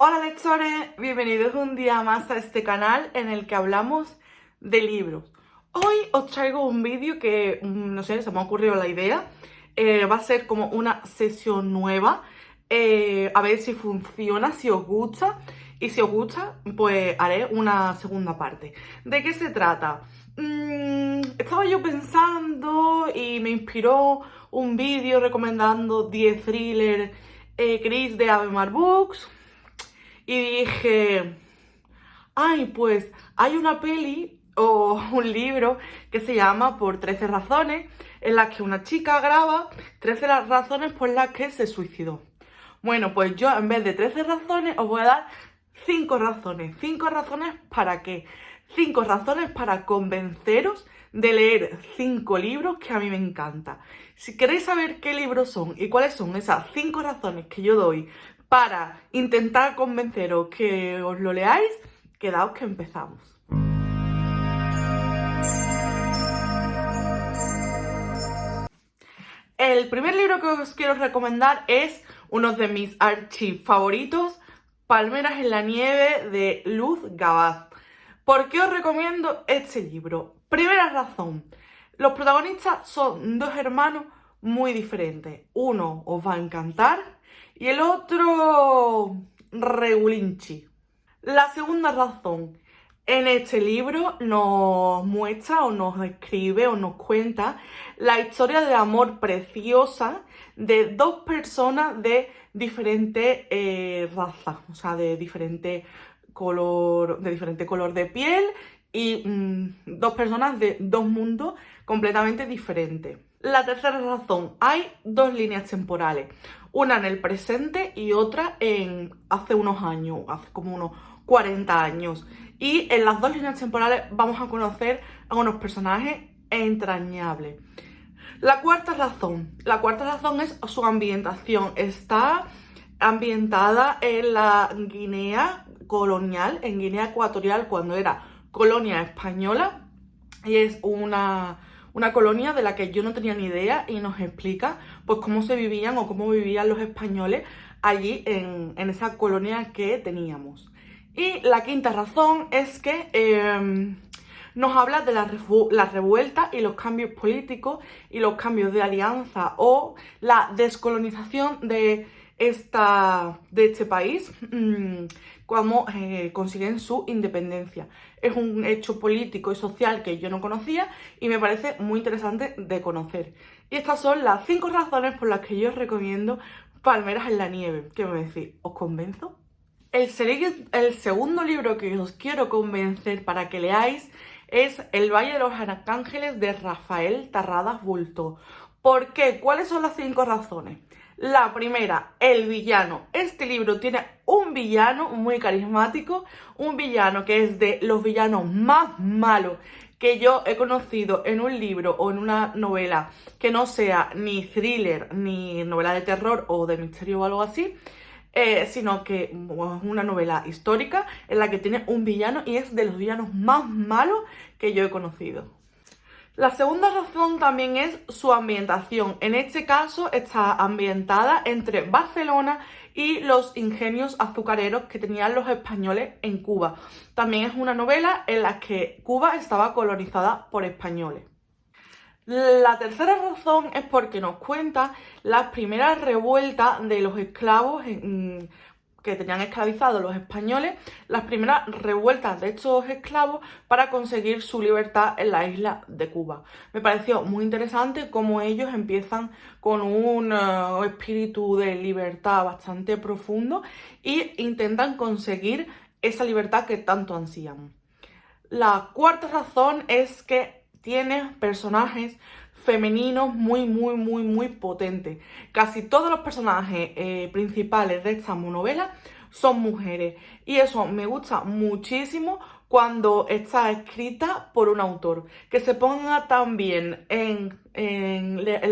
Hola lectores, bienvenidos un día más a este canal en el que hablamos de libros. Hoy os traigo un vídeo que, no sé, se me ha ocurrido la idea. Va a ser como una sesión nueva, a ver si funciona, si os gusta. Y si os gusta, pues haré una segunda parte. ¿De qué se trata? Estaba yo pensando y me inspiró un vídeo recomendando 10 thrillers gris de Avemar Books. Y dije, ay, pues hay una peli o un libro que se llama Por 13 razones, en las que una chica graba 13 razones por las que se suicidó. Bueno, pues yo en vez de 13 razones os voy a dar 5 razones. 5 razones para qué. 5 razones para convenceros de leer 5 libros que a mí me encantan. Si queréis saber qué libros son y cuáles son esas 5 razones que yo doy para intentar convenceros que os lo leáis, quedaos que empezamos. El primer libro que os quiero recomendar es uno de mis archi favoritos, Palmeras en la nieve, de Luz Gabaz. ¿Por qué os recomiendo este libro? Primera razón, los protagonistas son dos hermanos muy diferentes. Uno os va a encantar y el otro regulinchi. La segunda razón, en este libro nos muestra o nos escribe o nos cuenta la historia de amor preciosa de dos personas de diferente raza, o sea, de diferente color de piel y dos personas de dos mundos completamente diferentes. La tercera razón, hay dos líneas temporales, una en el presente y otra en hace unos años, hace como unos 40 años. Y en las dos líneas temporales vamos a conocer a unos personajes entrañables. La cuarta razón es su ambientación. Está ambientada en la Guinea colonial, en Guinea Ecuatorial, cuando era colonia española, y es una colonia de la que yo no tenía ni idea y nos explica pues cómo se vivían o cómo vivían los españoles allí en esa colonia que teníamos. Y la quinta razón es que nos habla de la revuelta y los cambios políticos y los cambios de alianza o la descolonización de este país, cómo consiguen su independencia. Es un hecho político y social que yo no conocía y me parece muy interesante de conocer. Y estas son las 5 razones por las que yo os recomiendo Palmeras en la nieve. ¿Qué me decís? ¿Os convenzo? El segundo libro que os quiero convencer para que leáis es El Valle de los Arcángeles, de Rafael Tarradas Bultó. ¿Por qué? ¿Cuáles son las 5 razones? La primera, el villano. Este libro tiene un villano muy carismático, un villano que es de los villanos más malos que yo he conocido en un libro o en una novela que no sea ni thriller, ni novela de terror o de misterio o algo así, sino que una novela histórica en la que tiene un villano y es de los villanos más malos que yo he conocido. La segunda razón también es su ambientación. En este caso está ambientada entre Barcelona y los ingenios azucareros que tenían los españoles en Cuba. También es una novela en la que Cuba estaba colonizada por españoles. La tercera razón es porque nos cuenta las primeras revueltas de los esclavos que tenían esclavizados los españoles, las primeras revueltas de estos esclavos para conseguir su libertad en la isla de Cuba. Me pareció muy interesante cómo ellos empiezan con un espíritu de libertad bastante profundo e intentan conseguir esa libertad que tanto ansían. La cuarta razón es que tiene personajes femeninos muy potentes. Casi todos los personajes principales de esta novela son mujeres y eso me gusta muchísimo cuando está escrita por un autor, que se ponga tan bien en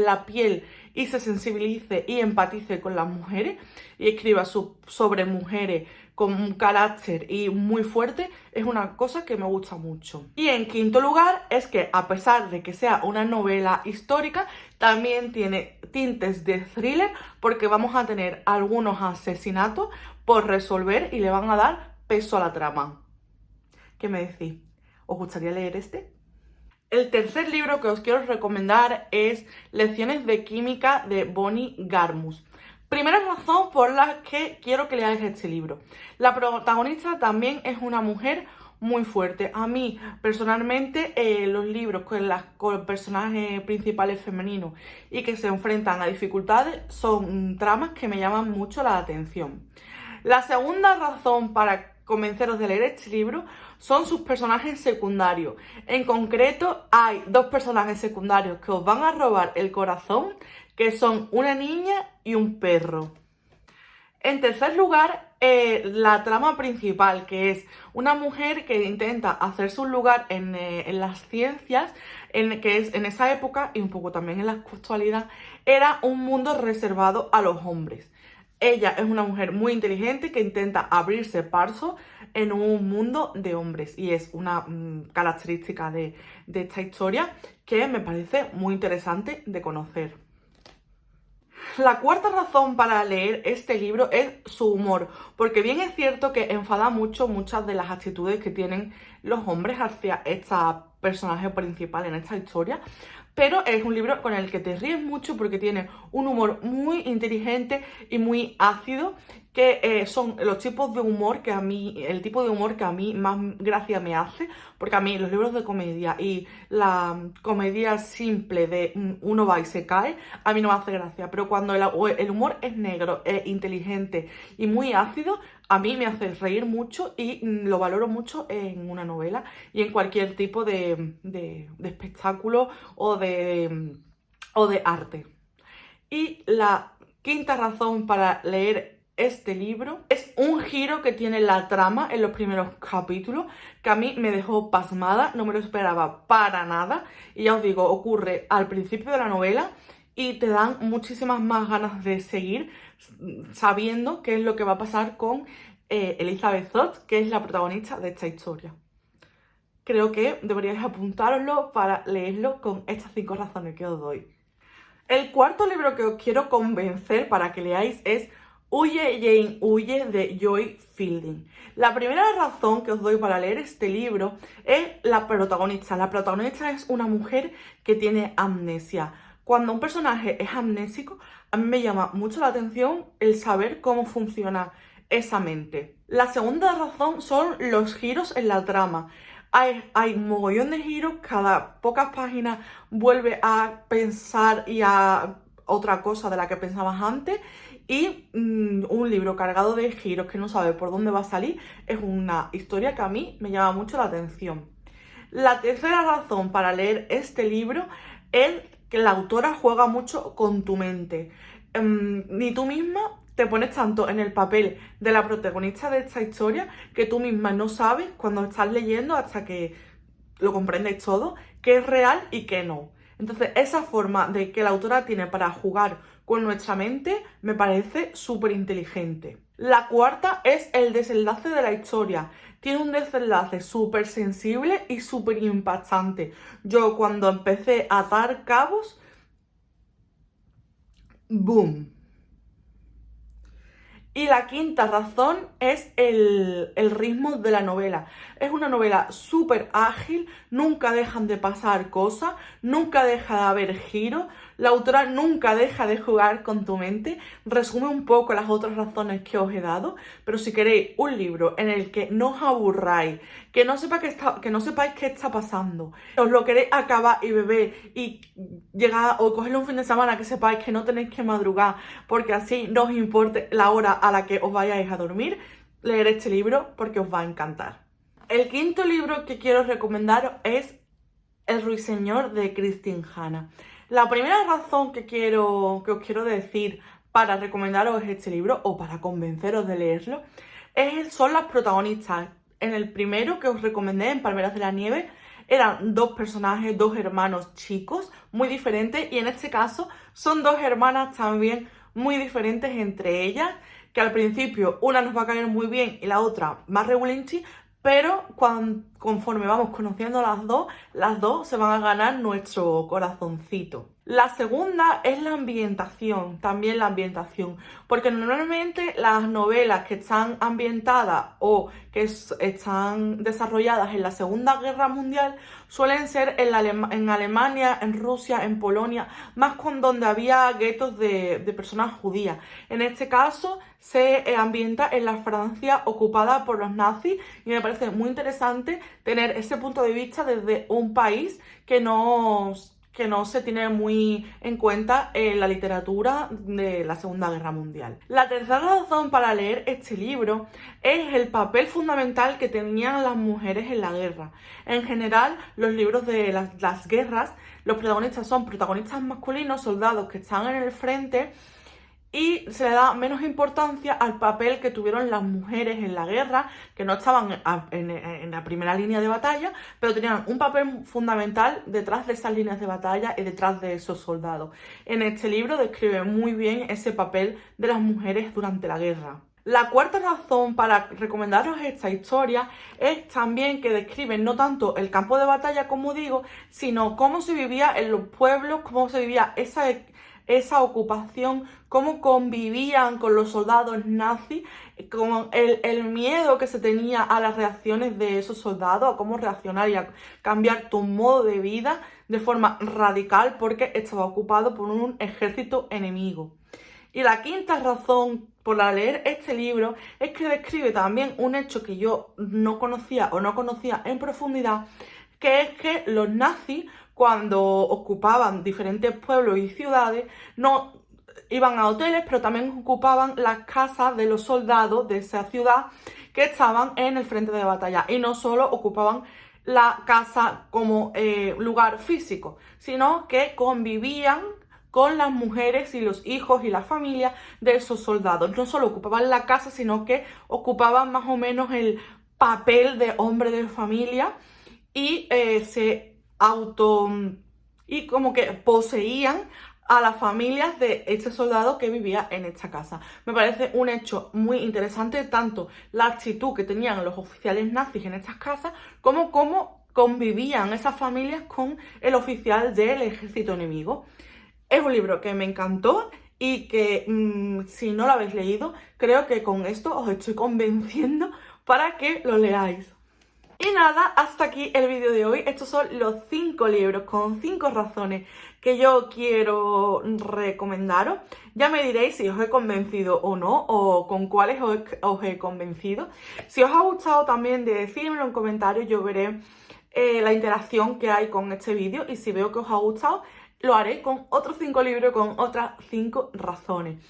la piel y se sensibilice y empatice con las mujeres y escriba sobre mujeres con un carácter y muy fuerte, es una cosa que me gusta mucho. Y en quinto lugar es que, a pesar de que sea una novela histórica, también tiene tintes de thriller porque vamos a tener algunos asesinatos por resolver y le van a dar peso a la trama. ¿Qué me decís? ¿Os gustaría leer este? El tercer libro que os quiero recomendar es Lecciones de Química de Bonnie Garmus. Primera razón por la que quiero que leáis este libro. La protagonista también es una mujer muy fuerte. A mí, personalmente, los libros con personajes principales femeninos y que se enfrentan a dificultades son tramas que me llaman mucho la atención. La segunda razón para convenceros de leer este libro son sus personajes secundarios. En concreto, hay dos personajes secundarios que os van a robar el corazón, que son una niña y un perro. En tercer lugar, la trama principal, que es una mujer que intenta hacerse un lugar en las ciencias, que es en esa época y un poco también en la actualidad, era un mundo reservado a los hombres. Ella es una mujer muy inteligente que intenta abrirse paso en un mundo de hombres y es una característica de esta historia que me parece muy interesante de conocer. La cuarta razón para leer este libro es su humor, porque bien es cierto que enfada mucho muchas de las actitudes que tienen los hombres hacia esta personaje principal en esta historia, pero es un libro con el que te ríes mucho porque tiene un humor muy inteligente y muy ácido, que son los tipos de humor que a mí, el tipo de humor que a mí más gracia me hace, porque a mí los libros de comedia y la comedia simple de uno va y se cae, a mí no me hace gracia, pero cuando el humor es negro, inteligente y muy ácido, a mí me hace reír mucho y lo valoro mucho en una novela y en cualquier tipo de espectáculo o de arte. Y la quinta razón para leer este libro es un giro que tiene la trama en los primeros capítulos que a mí me dejó pasmada, no me lo esperaba para nada y ya os digo, ocurre al principio de la novela y te dan muchísimas más ganas de seguir sabiendo qué es lo que va a pasar con Elizabeth Zott, que es la protagonista de esta historia. Creo que deberíais apuntároslo para leerlo con estas 5 razones que os doy. El cuarto libro que os quiero convencer para que leáis es Huye, Jane, huye, de Joy Fielding. La primera razón que os doy para leer este libro es la protagonista. La protagonista es una mujer que tiene amnesia. Cuando un personaje es amnésico, a mí me llama mucho la atención el saber cómo funciona esa mente. La segunda razón son los giros en la trama. Hay un mogollón de giros, cada pocas páginas vuelve a pensar y a otra cosa de la que pensabas antes y un libro cargado de giros que no sabe por dónde va a salir es una historia que a mí me llama mucho la atención. La tercera razón para leer este libro es que la autora juega mucho con tu mente. Ni tú misma te pones tanto en el papel de la protagonista de esta historia que tú misma no sabes cuando estás leyendo hasta que lo comprendes todo, qué es real y qué no. Entonces, esa forma de que la autora tiene para jugar con nuestra mente me parece súper inteligente. La cuarta es el desenlace de la historia. Tiene un desenlace súper sensible y súper impactante. Yo cuando empecé a atar cabos, ¡boom! Y la quinta razón es el ritmo de la novela. Es una novela súper ágil, nunca dejan de pasar cosas, nunca deja de haber giros, la autora nunca deja de jugar con tu mente. Resume un poco las otras razones que os he dado, pero si queréis un libro en el que no os aburráis, que no sepáis qué está pasando, os lo queréis acabar y beber y llegar o cogerle un fin de semana que sepáis que no tenéis que madrugar porque así no os importe la hora a la que os vayáis a dormir, leer este libro porque os va a encantar. El quinto libro que quiero recomendaros es El ruiseñor de Christine Hanna. La primera razón que os quiero decir para recomendaros este libro o para convenceros de leerlo son las protagonistas. En el primero que os recomendé, en Palmeras de la Nieve, eran dos personajes, dos hermanos chicos muy diferentes y en este caso son dos hermanas también muy diferentes entre ellas, que al principio una nos va a caer muy bien y la otra más regulinchi, pero conforme vamos conociendo las dos se van a ganar nuestro corazoncito. La segunda es la ambientación, también la ambientación, porque normalmente las novelas que están ambientadas o que están desarrolladas en la Segunda Guerra Mundial suelen ser en Alemania, en Rusia, en Polonia, más con donde había guetos de personas judías. En este caso se ambienta en la Francia ocupada por los nazis y me parece muy interesante tener ese punto de vista desde un país que no se tiene muy en cuenta en la literatura de la Segunda Guerra Mundial. La tercera razón para leer este libro es el papel fundamental que tenían las mujeres en la guerra. En general, los libros de las guerras, los protagonistas son protagonistas masculinos, soldados que están en el frente, y se le da menos importancia al papel que tuvieron las mujeres en la guerra, que no estaban en la primera línea de batalla, pero tenían un papel fundamental detrás de esas líneas de batalla y detrás de esos soldados. En este libro describe muy bien ese papel de las mujeres durante la guerra. La cuarta razón para recomendaros esta historia es también que describe no tanto el campo de batalla, como digo, sino cómo se vivía en los pueblos, cómo se vivía esa ocupación, cómo convivían con los soldados nazis, con el miedo que se tenía a las reacciones de esos soldados, a cómo reaccionar y a cambiar tu modo de vida de forma radical porque estaba ocupado por un ejército enemigo. Y la quinta razón por la leer este libro es que describe también un hecho que yo no conocía en profundidad, que es que los nazis, cuando ocupaban diferentes pueblos y ciudades, no iban a hoteles, pero también ocupaban las casas de los soldados de esa ciudad que estaban en el frente de batalla. Y no solo ocupaban la casa como lugar físico, sino que convivían con las mujeres y los hijos y la familia de esos soldados. No solo ocupaban la casa, sino que ocupaban más o menos el papel de hombre de familia y y como que poseían a las familias de este soldado que vivía en esta casa. Me parece un hecho muy interesante, tanto la actitud que tenían los oficiales nazis en estas casas, como cómo convivían esas familias con el oficial del ejército enemigo. Es un libro que me encantó y que si no lo habéis leído, creo que con esto os estoy convenciendo para que lo leáis. Y nada, hasta aquí el vídeo de hoy. Estos son los 5 libros con 5 razones que yo quiero recomendaros. Ya me diréis si os he convencido o no, o con cuáles os he convencido. Si os ha gustado también, decírmelo en comentarios, yo veré la interacción que hay con este vídeo, y si veo que os ha gustado, lo haré con otros 5 libros, con otras 5 razones.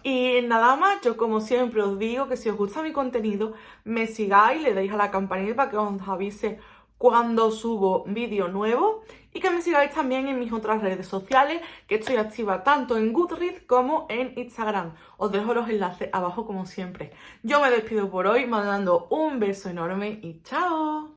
Y nada más, yo como siempre os digo que si os gusta mi contenido, me sigáis, le deis a la campanita para que os avise cuando subo vídeo nuevo, y que me sigáis también en mis otras redes sociales, que estoy activa tanto en Goodreads como en Instagram. Os dejo los enlaces abajo como siempre. Yo me despido por hoy mandando un beso enorme y ¡chao!